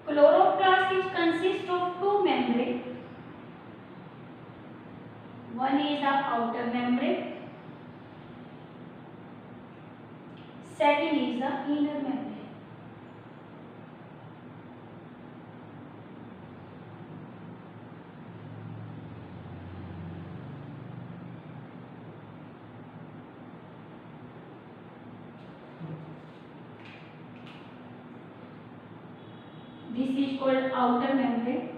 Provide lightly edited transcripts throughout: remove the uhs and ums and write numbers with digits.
Chloroplast is consist of two membrane. One is the outer membrane. Second is the inner membrane. This is called outer membrane.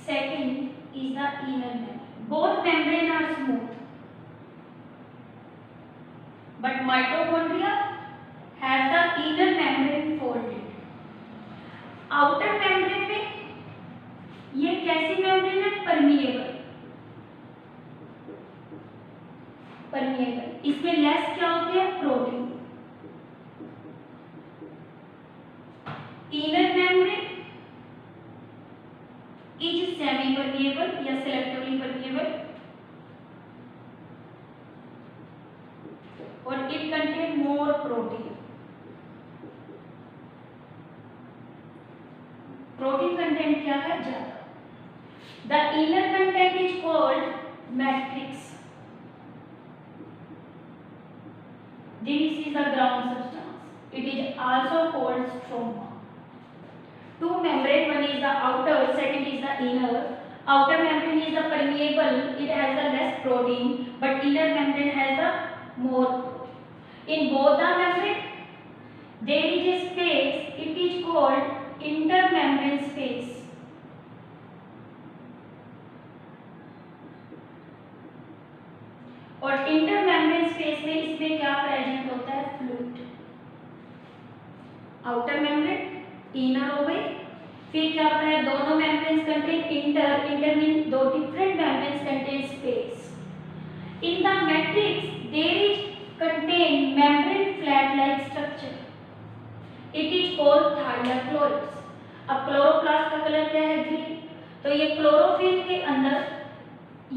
Second is the inner membrane. Both membrane are smooth, but mitochondria has the inner membrane folded. outer membrane में ये कैसी membrane है? Permeable. Permeable. इसमें less क्या होते हैं? Protein. inner membrane is semi permeable या selectively permeable और it contain more protein. Protein content क्या है? ज्यादा. The inner content is called matrix. This is the ground substance. It is also called stroma. Two membrane, one is the outer, second is the inner. Outer membrane is the permeable, it has the less protein, but inner membrane has the more protein. In both the membrane there is a space, it is called intermembrane space. और intermembrane space में इसमें क्या present होता है? Fluid. Outer membrane, inner हो गई. फिर क्या होता है? दोनों मेम्ब्रेन्स कंटेन इंटर मीन दो different membranes contain space. In the matrix there is contain membrane flat like structure. It is called thylakoids. अब क्लोरोप्लास्ट का कलर क्या है? ग्रीन. तो ये क्लोरोफिल के अंदर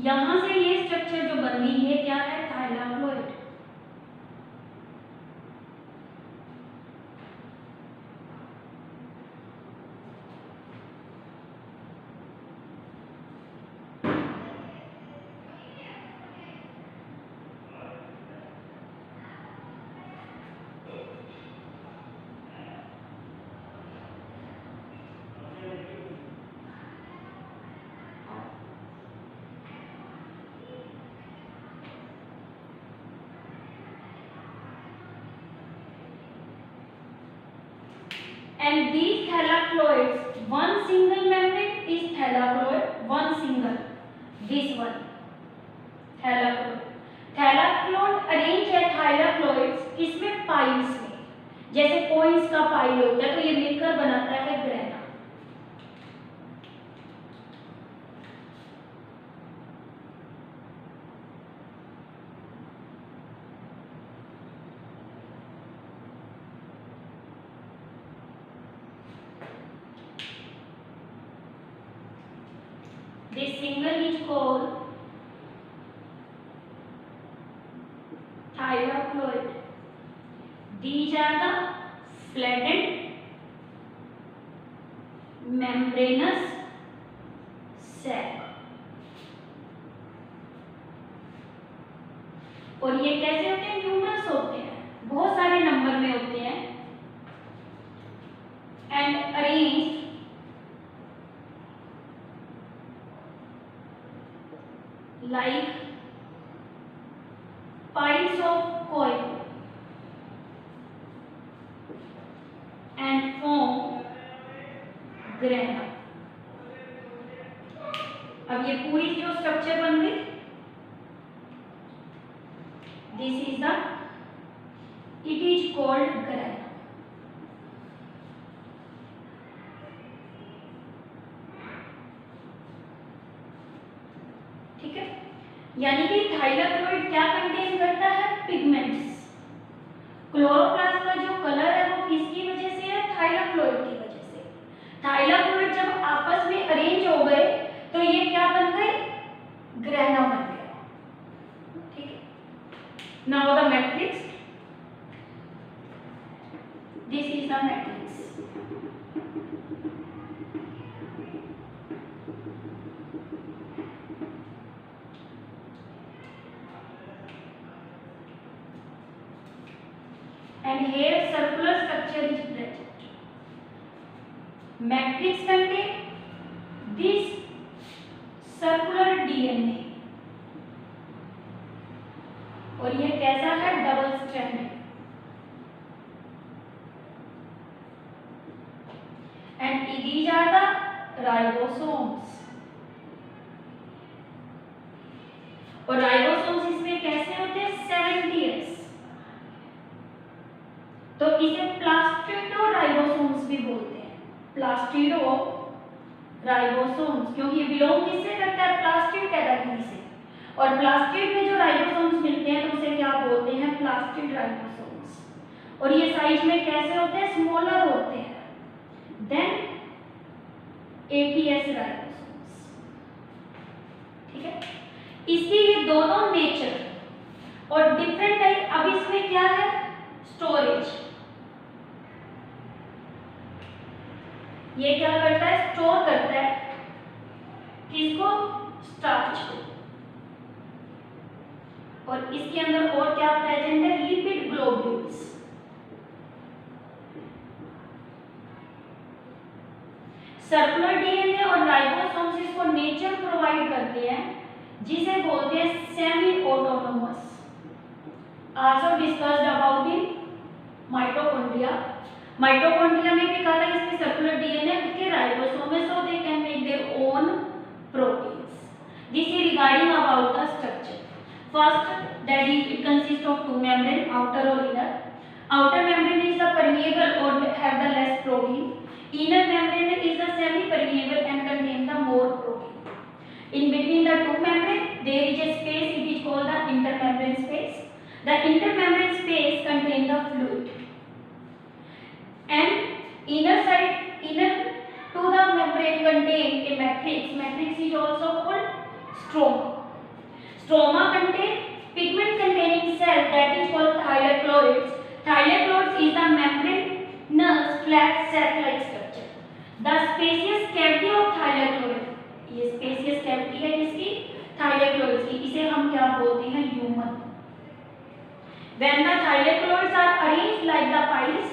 यहां से ये स्ट्रक्चर जो बन रही है क्या है? थाइलाक्लोइड. And these thalacloids, one single membrane is thalacloid, one single, this one thalacloid. Thalacloid arrange है thalacloids किसमें? पाइल्स में. जैसे कोइंस का पाइल होता है तो ये मिलकर बनाता है grana. This single is called thylakoid. These are the flattened membranous sac. और ये कैसे होते हैं? न्यूमरस होते हैं, बहुत सारे नंबर में होते हैं. And arranged like piles of coin and form grana. अब ये पूरी जो स्ट्रक्चर बन गई, this is the, it is called grana. ठीक है. यानी कि थाइलाक्लोइड क्या कंटेन करता है? पिगमेंट्स. क्लोरोप्लास्ट का जो कलर है वो किसकी वजह से है? थाइलाक्लोइड की वजह से. थाइलाक्लोइड जब आपस में अरेंज हो गए तो ये क्या बन गए? ग्रेना बन गया. ठीक है. Now the matrix. and here circular structure is present. Matrix contain this circular DNA और ये कैसा है, double stranded, and these are the ribosomes. और राइबोसोम्स इसमें कैसे होते हैं, 70s, तो इसे प्लास्टिडो राइबोसोम्स भी बोलते हैं, प्लास्टिडो राइबोसोम्स, क्योंकि ये बिलोंग किससे करता है, प्लास्टिड कैटेगरी से, और प्लास्टिड में जो राइबोसोम्स मिलते हैं तो उसे क्या बोलते हैं, प्लास्टिड राइबोसोम्स, और ये साइज में कैसे होते हैं, स्मॉलर होते हैं देन ATS राइबोसोम्स। ठीक है, इसके ये दोनों नेचर और डिफरेंट टाइप। अब इसमें क्या है, स्टोरेज, ये क्या करता है, स्टोर करता है किसको, स्टार्च को, और इसके अंदर और क्या प्रेजेंट है, लिपिड ग्लोब्यूल्स। सर्कुलर डीएनए और राइबोसोम्स इसको नेचर प्रोवाइड करते हैं, जिसे बोलते हैं semi autonomous. Also discussed about in mitochondria. Mitochondria में भी कहा था इसमें सर्कुलर डीएनए के राइबोसोम है, so they can make their own proteins. This is regarding about the structure. First, that is it consist of two membrane, outer और inner. Outer membrane is the permeable और have the less protein. Inner membrane is the semi-permeable and contain the more protein. In between the two membrane, there is a space. It is called the intermembrane space. The intermembrane space contain the fluid. And inner side, inner to the membrane contain a matrix. Matrix is also called stroma. Stroma contain pigment-containing cell that is called thylakoids. Thylakoids is the membranous flat sac-like structure. The spacious cavity of thylakoid, ये spacious cavity है किसकी, thylakoids की, इसे हम क्या बोलते हैं, human. When the thylakoids are arranged like the piles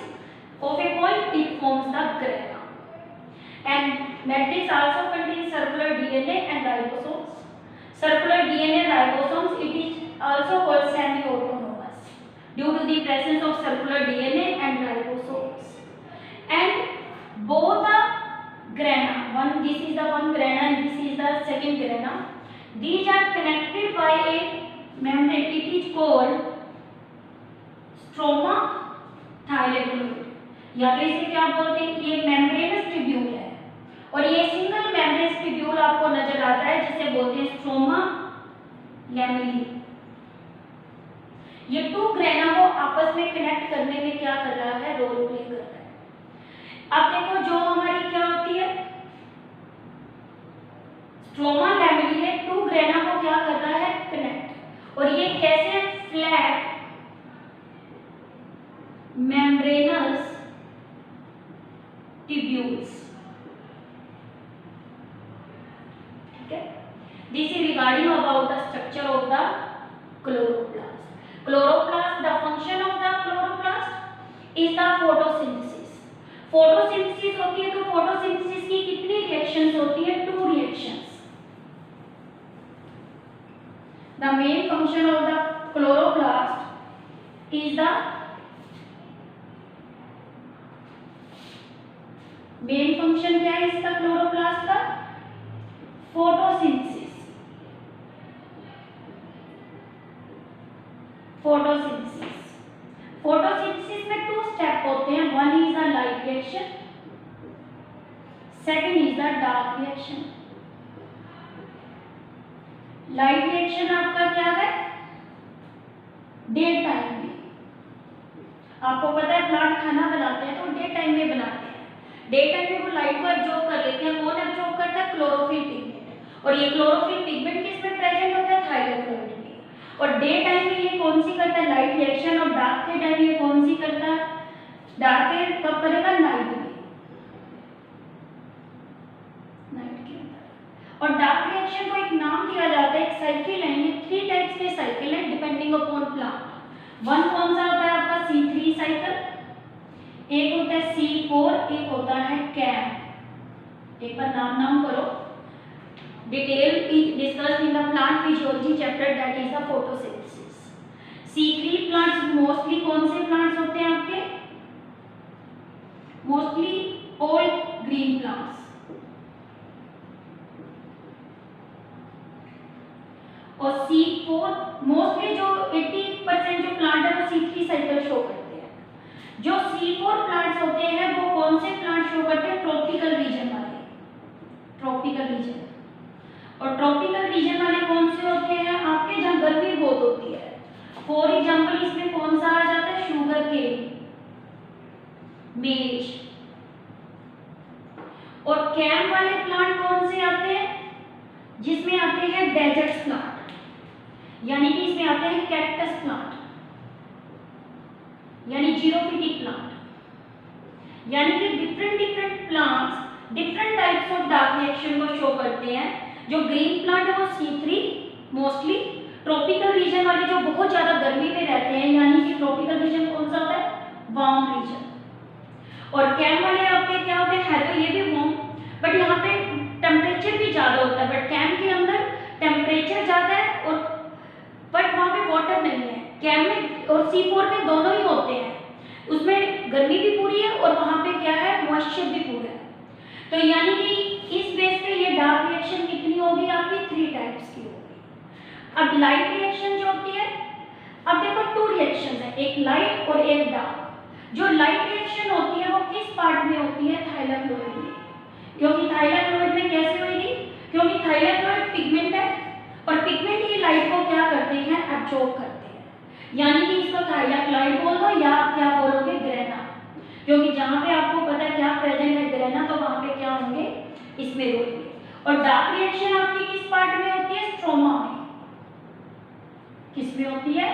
of a coin, it forms the grana. And matrix also contains circular DNA and ribosomes. Circular DNA ribosomes, it is also called semi-autonomous due to the presence of circular DNA and ribosomes. And both the grana, this is the one grana and this is the second grana, these are connected by a membrane. It is called stroma thylakoid, या तो इसे क्या बोलते हैं, ये membranes tubule है, और ये सिंगल मेम्ब्रेनस ट्यूब्यूल आपको नजर आता है जिसे बोलते हैं स्ट्रोमा लैमेली। ये टू ग्रेना को आपस में कनेक्ट करने में क्या कर रहा है, रोल प्ले कर रहा है। अब देखो, जो हमारी क्या होती है, स्ट्रोमा लैमेली है, टू ग्रेना को क्या कर रहा है, कनेक्ट, और ये कैसे, फ्लैट मेम्ब्रेनस ट्यूब्यूल्स। ठीक है, this is regarding about the structure of the chloroplast. Chloroplast, the function of the chloroplast is the photosynthesis. Photosynthesis होती है, तो फोटोसिंथेसिस की कितनी रिएक्शंस होती है, two reactions. The main function of the chloroplast is the main function क्या है इसका, क्लोरोप्लास्ट का, फोटोसिंथेसिस। फोटोसिंथेसिस, फोटोसिंथेसिस में टू स्टेप होते हैं, one is the light reaction, second is the dark reaction. Light reaction आपका क्या है, डे टाइम में, आपको पता है प्लांट खाना बनाते हैं तो डे टाइम में बनाते हैं, डे टाइम में वो लाइट को एब्जॉर्ब कर लेते हैं, कौन एब्जॉर्ब करता है, क्लोरोफिल पिगमेंट, और ये क्लोरोफिल पिगमेंट किस में प्रेजेंट होता है, थायलाकोइड में, और डे टाइम में ये कौन सी करता है, लाइट रिएक्शन, और डार्क के टाइम ये कौन सी करता है, डार्क कब करेगा, नाइट में, नाइट के अंदर। और डार्क रिएक्शन को एक नाम दिया जाता है, एक साइकिल है, ये 3 टाइप्स के साइकिल है डिपेंडिंग अपॉन प्लांट। वन कौन सा होता है आपका, C3 साइकिल, एक होता है C4, एक होता है कैम। एक बार नाम करो। Detail discussed in the plant physiology chapter that is the photosynthesis. C3 plants mostly कौन से प्लांट्स होते हैं आपके? Mostly all green plants. और C4 मोस्टली जो 80% जो प्लांट है वो C3 साइकिल शो करते हैं। जो C4 प्लांट्स होते हैं वो कौन से प्लांट शो करते हैं? ट्रॉपिकल रीजन वाले, ट्रॉपिकल रीजन। और ट्रॉपिकल रीजन वाले कौन से होते हैं आपके? जहाँ गर्मी बहुत होती है। फॉर एग्जांपल इसमें कौन सा आ जाता है? शुगर केन, मेज। और कैम वाले प्लांट कौन से आते हैं? जिसमें आते हैं डेजर्ट प्लांट, यानी कि इसमें आते हैं कैक्टस प्लांट, यानी जीरोफिटिक प्लांट। यानी कि different plants different types of dark reaction को शो करते हैं। जो ग्रीन प्लांट है वो C3 मोस्टली, ट्रॉपिकल रीजन वाले जो बहुत ज्यादा गर्मी में रहते हैं, यानी कि ट्रॉपिकल रीजन कौन सा होता है? Warm reason. और कैम वाले आपके क्या होते हैं? है तो ये भी वार्म, बट यहाँ पे टेम्परेचर भी ज्यादा होता है। बट कैम के अंदर टेम्परेचर ज्यादा है और बट वहाँ पे वाटर नहीं है। कैम में और C4 में दोनों ही होते हैं, उसमें गर्मी भी पूरी है और वहाँ पे क्या है? मॉइस्चर भी पूरा है। तो यानी कि इस बेस पे ये डार्क रिएक्शन कितनी होगी आपकी? 3 टाइप्स की होगी। अब लाइट रिएक्शन जो होती है, अब देखो 2 रिएक्शन है, एक लाइट और एक डार्क। जो लाइट रिएक्शन होती है वो किस पार्ट में होती है? थाइलाक्लोइड में। क्योंकि थाइलाक्लोइड में कैसे होगी? क्योंकि थाइलाक्लोइड पिगमेंट है और पिगमेंट ही लाइट को क्या करते हैं? एब्जॉर्ब करते हैं। यानी कि इसको थाइलाक्लोइड बोल दो या आप क्या बोलोगे? ग्रेना। क्योंकि जहां पे आपको पता है क्या प्रेजेंट है ग्रेना, तो वहां पे क्या होंगे? इसमें होंगे। और डार्क रिएक्शन आपकी किस पार्ट में होती है? स्ट्रोमा में। किस में होती है?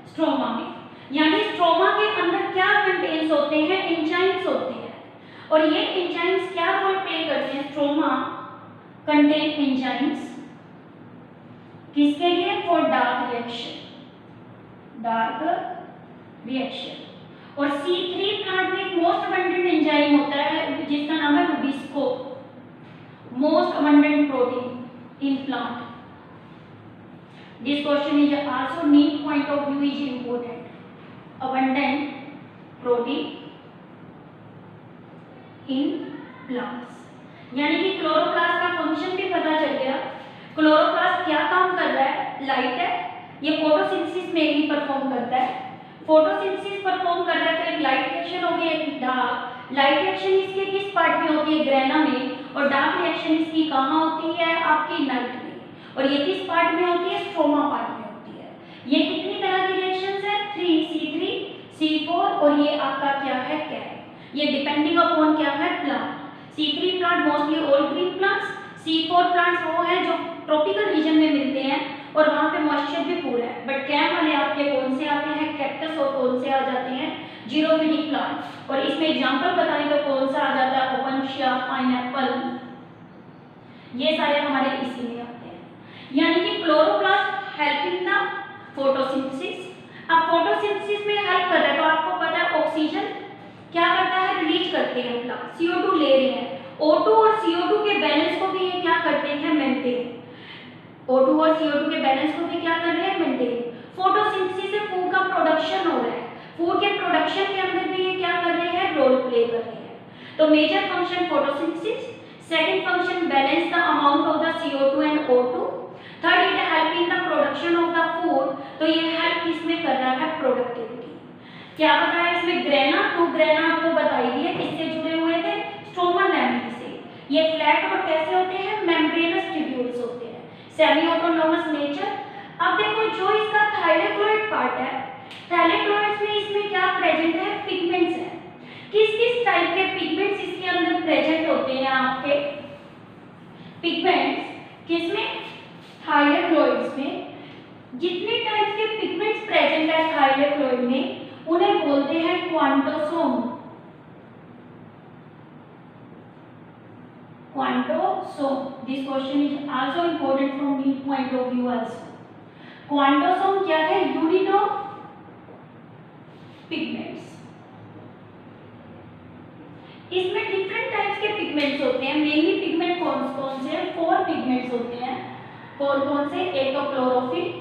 स्ट्रोमा में। यानी स्ट्रोमा के अंदर क्या कंटेन्स होते हैं? एंजाइम्स होते हैं। और ये एंजाइम्स क्या रोल प्ले करते हैं? स्ट्रोमा कंटेन एंजाइम्स किसके लिए? For dark reaction, dark reaction. और C3 प्लांट में एक मोस्ट अबंडेंट एंजाइम होता है जिसका नाम है Rubisco, most abundant protein in plant. This question is also need point of view is important. Abundant protein in plants, यानी कि क्लोरोप्लास्ट का फंक्शन भी पता चल गया। क्लोरोप्लास्ट क्या काम कर रहा है? लाइट है, ये फोटोसिंथेसिस में ही परफॉर्म करता है। फोटोसिंथेसिस परफॉर्म कर रहा है तो एक लाइट रिएक्शन हो गई, एक डार्क। लाइट रिएक्शन इसके किस पार्ट में होती है? ग्रेना में। और डार्क रिएक्शन इसकी कहाँ होती है? आपकी नाइट में। और ये किस पार्ट में होती है? स्ट्रोमा पार्ट में होती है। ये कितनी तरह की रिएक्शंस है? 3, C3, C4 और ये आपका क्या है? कैम। ये डिपेंडिंग अपॉन क्या है? Plant. C3 plant mostly all green plants, C4 plants वो हैं जो ट्रॉपिकल रीजन में मिलते हैं और वहाँ पे मॉइस्चर भी पूरा है। बट कैम वाले आपके कौन से आते हैं? कैक्टस। और कौन से आ जाते हैं? Xerophytic plant. और इसमें एग्जांपल बताएं तो कौन सा आ जाता है? ओपनशिया, पाइनएप्पल, ये सारे हमारे इसी में आते हैं। यानी कि क्लोरोप्लास्ट हेल्पिंग द फोटोसिंथेसिस। अब फोटोसिंथेसिस में हेल्प कर रहा है तो आपको पता है ऑक्सीजन क्या करता है? रिलीज करते हैं प्लांट, CO2 ले रहे हैं। O2 और CO2 के बैलेंस को भी ये क्या करते हैं? मेंटेन। O2 और CO2 के बैलेंस को भी क्या कर रहे हैं? मेंटेन। फोटोसिंथेसिस से फूड का प्रोडक्शन हो रहा है, फूड के प्रोडक्शन के अंदर भी ये क्या कर रहे हैं? रोल प्ले कर रहे हैं। तो major function photosynthesis, second function balance the amount of the CO2 and O2, third it help in the production of the food. तो ये हेल्प किसमें कर रहा है? प्रोडक्टिविटी। क्या बताया इसमें? ग्रेना, 2 ग्रेना आपको बताई दी है, किससे जुड़े हुए थे? स्ट्रोमा लैमेली से। ये फ्लैट और कैसे होते हैं? मेम्ब्रेनस ट्यूब्यूल्स होते हैं, सेमी ऑटोनोमस नेचर। अब देखो जो इसका थाइलाक्लोइड पार्ट है, थाइलाक्लोइड्स में इसमें क्या प्रेजेंट है? पिगमेंट्स है। किस किस टाइप के पिगमेंट्स इसके अंदर प्रेजेंट होते हैं? आपके पिगमेंट्स किसमें? थाइलाक्लोइड्स में। जितने टाइप के पिगमेंट्स प्रेजेंट है थाइलाक्लोइड में उन्हें बोलते हैं quantosome. Quantosome, this question is also important from need point of view also. Quantosome क्या है? Unit of pigments. इसमें डिफरेंट टाइप्स के पिगमेंट्स होते हैं। मेनली पिगमेंट कौन कौन से हैं? 4 पिगमेंट्स होते हैं। कौन कौन से? एक तो क्लोरोफिल,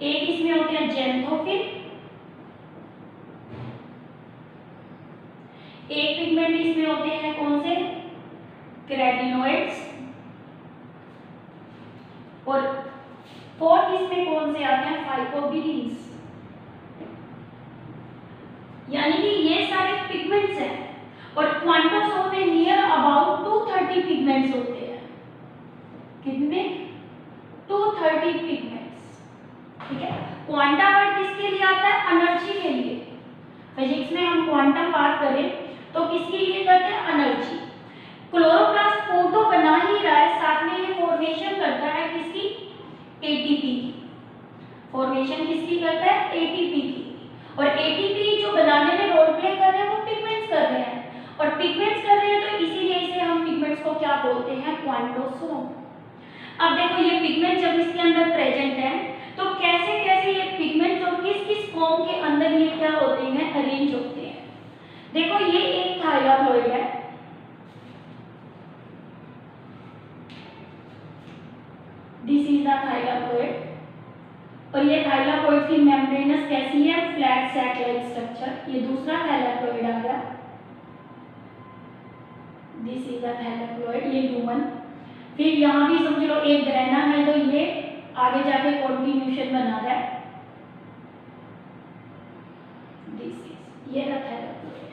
एक इसमें होते हैं ज़ैंथोफिल, एक पिगमेंट इसमें होते हैं कौन से? केराटिनोइड्स, और फोर्थ इसमें कौन से आते हैं? फाइकोबिलिन्स। यानी कि ये सारे पिगमेंट्स हैं और क्वांटोसोम में नियर अबाउट 230 पिगमेंट्स होते हैं। कितने? 230 पिगमेंट्स। ठीक है। क्वांटा वर्ड किसके लिए आता है? एनर्जी के लिए। फिजिक्स में हम क्वांटम बात करें तो किसके लिए करते हैं? एनर्जी। क्लोरोप्लास्ट फोटो बना ही रहा है, साथ में ये फॉर्मेशन करता है किसकी? एटीपी की। फॉर्मेशन किसकी करता है? एटीपी की। और एटीपी जो बनाने में रोल प्ले कर रहे हैं वो पिगमेंट्स कर रहे हैं, और पिगमेंट्स कर रहे हैं तो इसीलिए इसे हम पिगमेंट्स को क्या बोलते हैं? क्वांटोसोम। अब देखो ये पिगमेंट जब इसके अंदर प्रेजेंट है तो कैसे कैसे ये पिगमेंट्स और किस किस फॉर्म के अंदर ये क्या होते हैं? अरेंज होते हैं। देखो ये एक थाइलाकोइड है, दिस इज द थाइलाकोइड, और ये थाइलाकोइड की मेम्ब्रेनस कैसी है? Flat sac like structure. ये दूसरा थाइलाकोइड आ गया, दिस इज द थाइलाकोइड, ये ह्यूमन। फिर यहाँ भी समझ लो एक ग्रेना है तो ये आगे जाके कॉन्टिन्यूशन बना रहा है, दिस इज, ये रहा थाइलाकोइड।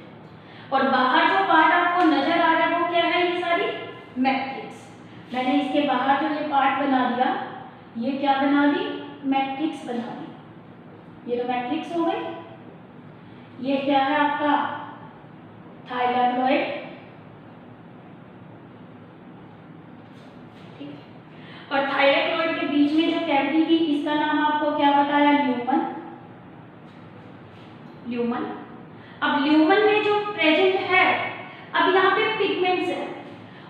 और बाहर जो पार्ट आपको नजर आ रहा है वो क्या है? ये सारी मैट्रिक्स। मैंने इसके बाहर जो ये पार्ट बना दिया, ये क्या बना दी? मैट्रिक्स बना दी। ये तो मैट्रिक्स हो गई। ये क्या है आपका? थाइलाकोइड। ठीक है। और थाइलाकोइड के बीच में जो कैविटी थी इसका नाम आपको क्या बताया? ल्यूमन। ल्यूमन। अब ल्यूमन में जो प्रेजेंट है, अब यहाँ पे पिगमेंट्स है,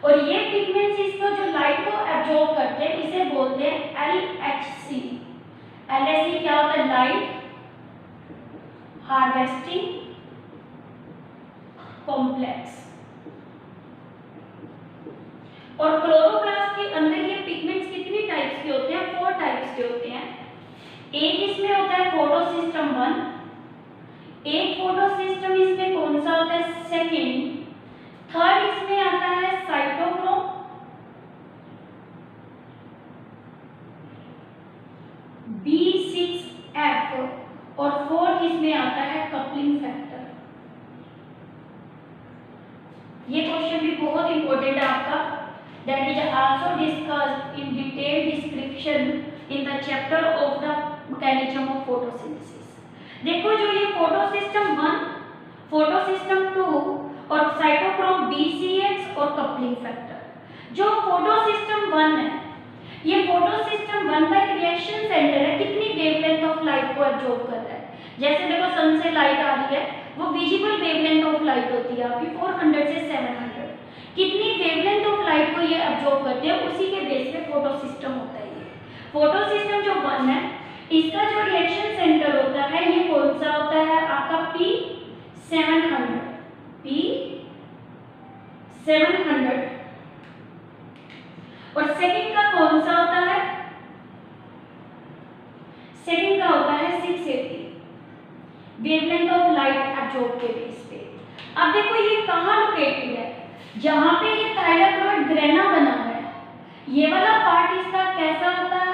और ये पिगमेंट्स इसको जो लाइट को एब्जॉर्ब करते हैं इसे बोलते हैं LHC। LHC क्या होता है? Light harvesting complex. और क्लोरोप्लास्ट के अंदर ये पिगमेंट्स कितनी टाइप्स के होते हैं? 4 टाइप्स के होते हैं। एक इसमें होता है फोटोसिस्टम 1, एक फोटोसिस्टम इसमें कौन सा होता है? सेकेंड। थर्ड इसमें आता है साइटोक्रोम, B6F, और फोर्थ इसमें आता है कपलिंग फैक्टर। ये क्वेश्चन भी बहुत इंपॉर्टेंट है आपका, that is also discussed in detail description in the chapter of the mechanism of photosynthesis. देखो जो ये फोटोसिस्टम 1, फोटोसिस्टम 2 और साइटोक्रोम B6F और कपलिंग फैक्टर। जो फोटोसिस्टम 1 है, ये फोटोसिस्टम 1 का एक रिएक्शन सेंटर है, कितनी वेवलेंथ ऑफ लाइट को एब्जॉर्ब कर रहा है। जैसे देखो सन से लाइट आ रही है, वो विजिबल वेवलेंथ ऑफ लाइट होती है आपकी 400 से 700। कितनी वेवलेंथ ऑफ लाइट को ये एब्जॉर्ब करते हैं, उसी के बेस पे फोटोसिस्टम होता है। ये फोटोसिस्टम जो 1 है, इसका जो रिएक्शन सेंटर होता है ये कौन सा होता है? आपका P700। P700। और सेकंड का कौन सा होता है? सेकंड का होता है 680, वेवलेंथ ऑफ लाइट एब्जॉर्ब के बेस पे। अब देखो ये कहाँ लोकेटेड है? जहां पे ये थाइलाकोइड ग्रेना बना है, ये वाला पार्ट इसका कैसा होता है?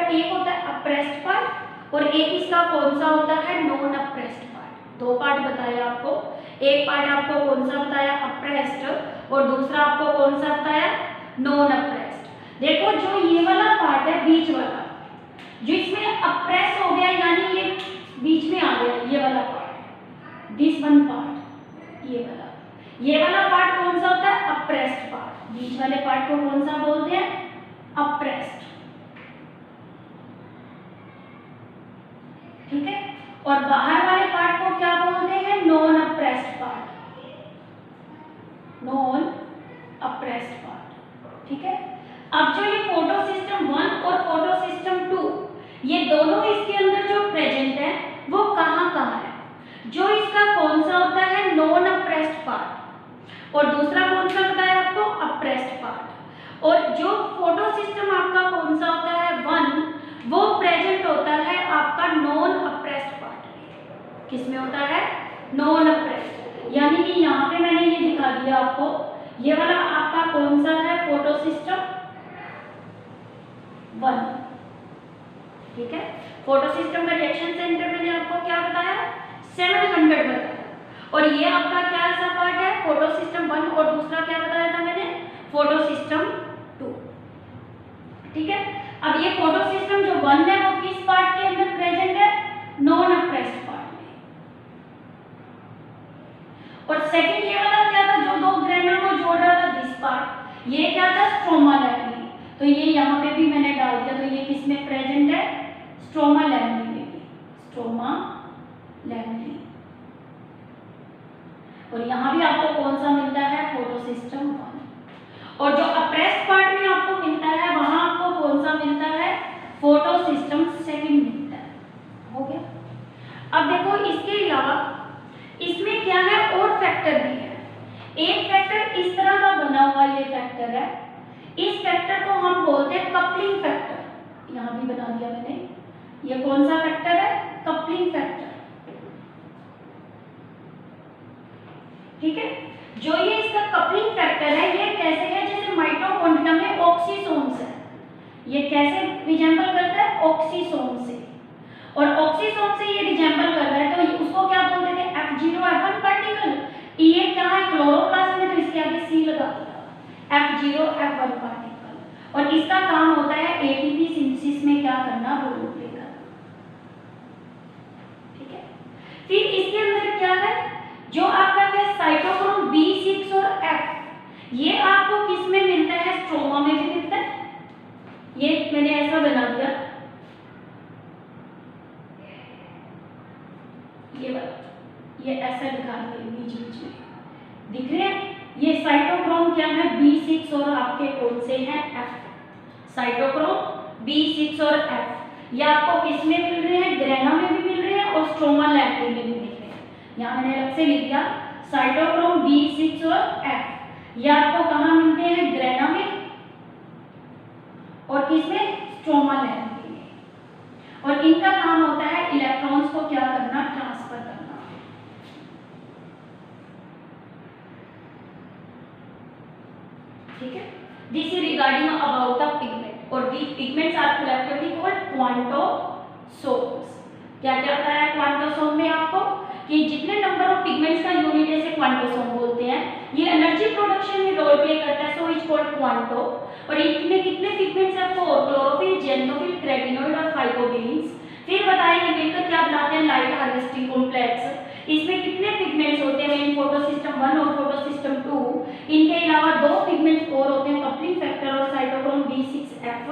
एक होता है अप्रेस्ड पार्ट, और एक इसका कौन सा होता है? Non apprised part. 2 पार्ट बताया आपको। एक पार्ट आपको कौन सा बताया? अप्रेस्ड, और दूसरा आपको कौन सा बताया? Non apprised. देखो जो ये वाला पार्ट है, बीच वाला, जो इसमें अप्रेस हो गया यानी ये बीच में आ गया, ये वाला पार्ट, दिस वन पार्ट, ये वाला पार्ट कौन सा होता है? Apprised part. बीच वाले पार्ट को कौन सा बोलते हैं? अप्रेस्ड। ठीक है। और बाहर वाले पार्ट को क्या बोलते हैं? Non apprised part. Non apprised part. ठीक है। अब जो ये फोटोसिस्टम 1 और फोटोसिस्टम 2, ये दोनों इसके अंदर जो प्रेजेंट है वो कहाँ जो इसका कौन सा होता है, नॉन अप्रेस्ड पार्ट, और दूसरा कौन सा बताया आपको, अप्रेस्ड पार्ट। और जो फोटो सिस्टम आपका कौन सा होता है, 1, वो प्रेजेंट होता है आपका नॉन अप्रेस्ड पार्ट में। किसमें होता है, नॉन अप्रेस्ड। यानी कि यहाँ पे मैंने ये दिखा दिया आपको, ये वाला आपका कौन सा है, फोटो सिस्टम 1, ठीक है। फोटो सिस्टम का रिएक्शन सेंटर मैंने आपको क्या बताया, 700 बताया। और ये आपका क्या सा पार्ट है, फोटो सिस्टम 1, और दूसरा क्या बताया था मैंने, फोटो सिस्टम 2, ठीक है। अब ये फोटो सिस्टम जो 1 है वो किस पार्ट के अंदर प्रेजेंट है, नॉन अप्रेस्ड पार्ट में। और सेकंड ये वाला क्या था, जो दो ग्रेनुल को जोड़ रहा था, दिस पार्ट, ये क्या था, स्ट्रोमा लैमिनी। तो ये यहाँ पे भी मैंने डाल दिया, तो ये किस में प्रेजेंट है, स्ट्रोमा लैमिनी में भी, स्ट्रोमा लैमिनी। और यहाँ भी आपको कौन सा मिलता है, फोटो सिस्टम 1। और जो अप्रेस्ड पार्ट में आपको मिलता है, वहां आपको कौन सा मिलता है, फोटो सिस्टम 2 मिलता है। हो गया। अब देखो इसके अलावा इसमें क्या है, और फैक्टर भी है। एक फैक्टर इस तरह का बना हुआ ये फैक्टर है, इस फैक्टर को हम बोलते हैं कपलिंग फैक्टर। यहाँ भी बना दिया मैंने, ये कौन सा फैक्टर है, कपलिंग फैक्टर, ठीक है। जो ये इसका कपलिंग फैक्टर है, ये कैसे है, जैसे माइटोकॉन्ड्रिया में ऑक्सीसोम्स है, ये कैसे रिजेंबल करता है, ऑक्सीसोम से। और ऑक्सीसोम से ये रिजेंबल कर रहा है, तो उसको क्या बोलते थे, F0 F1 पार्टिकल। ये क्या है, क्लोरोप्लास्ट में, तो इसके आगे C लगा दिया, F0 F1 पार्टिकल। और इसका काम होता है एटीपी सिंथेसिस में क्या करना, रोल प्ले करना, ठीक है। फिर इसके अंदर क्या है, जो आपका क्या, साइटोक्रोम B6 और F, ये आपको किस में मिलता है, स्ट्रोमा में भी मिलता है। ये मैंने ऐसा बना दिया, ये वाला, ये ऐसा दिखा दिया, बीच बीच में दिख रहे हैं। ये साइटोक्रोम क्या है, B6 और आपके कौन से हैं, F। साइटोक्रोम B6 और F, ये आपको किस में मिल रहे हैं, ग्रेना में भी मिल रहे हैं और स्ट्रोमा लैमिनी में भी मिल रहे हैं। यहाँ मैंने अलग से लिख दिया, साइटोक्रोम B6 और F, ये आपको कहाँ मिलते हैं, ग्रेना में और किसमें, स्ट्रोमा लैमिनी में। और इनका काम होता है इलेक्ट्रॉन्स को क्या करना, ट्रांसफर करना, ठीक है। This is regarding about the pigment, और these pigments are collectively called क्वांटोसोम्स। क्या क्या होता है क्वांटोसोम में आपको, कि जितने नंबर ऑफ पिगमेंट्स का यूनिट है, इसे क्वांटोसोम बोलते हैं। ये एनर्जी प्रोडक्शन में रोल प्ले करता है, सो इज कॉल्ड क्वांटो। और इसमें कितने पिगमेंट्स हैं, 4, क्लोरोफिल, जेनोफिल, कैरोटीनॉइड और फाइकोबिलिन्स। फिर बताइए ये मिलकर क्या बनाते हैं, लाइट हार्वेस्टिंग कॉम्प्लेक्स। इसमें कितने पिगमेंट्स होते हैं, इन फोटो सिस्टम 1 और फोटो सिस्टम 2। इनके अलावा 2 पिगमेंट्स और होते हैं, कपलिंग फैक्टर और साइटोक्रोम B6F।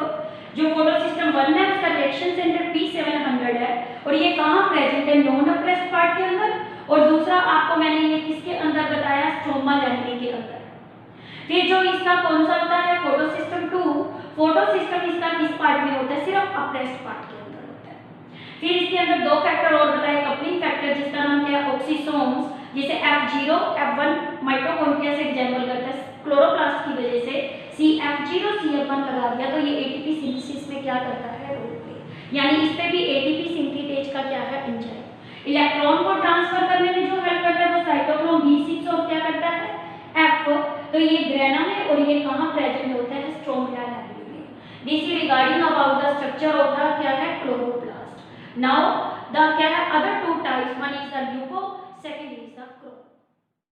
जो फोटो सिस्टम 1 है उसका रिएक्शन सेंटर P700 है, और ये कहाँ प्रेजेंट है, नॉन अप्रेस्ड पार्ट के अंदर। और दूसरा आपको मैंने ये किसके अंदर बताया, स्ट्रोमा लैमिनी के अंदर। फिर जो इसका कौन सा होता है, फोटो सिस्टम 2, फोटो सिस्टम इसका किस पार्ट में होता है, सिर्फ अप्रेस्ड पार्ट के अंदर होता है। फिर इसके अंदर 2 फैक्टर और बताए, कपलिंग फैक्टर जिसका नाम क्या है, ऑक्सीसोम्स, जिसे F0 F1 माइटोकॉन्ड्रिया से रिजेंबल करता है, क्लोरोप्लास्ट की वजह से CF0 CF1 लगा दिया, तो ये एटीपी सिंथेसिस में क्या करता है, रोल प्ले। यानी इस पे भी एटीपी सिंथेटेज का क्या है, एंजाइम। इलेक्ट्रॉन को ट्रांसफर करने में जो हेल्प करता है वो साइटोक्रोम B6 और क्या करता है, F। तो ये ग्रेना में, और ये कहाँ प्रेजेंट होता है, स्ट्रोमा लैमिनी में। This is regarding about the structure of the क्या है, क्लोरोप्लास्ट। नाउ द क्या है, other 2 types, one is the leuco, second is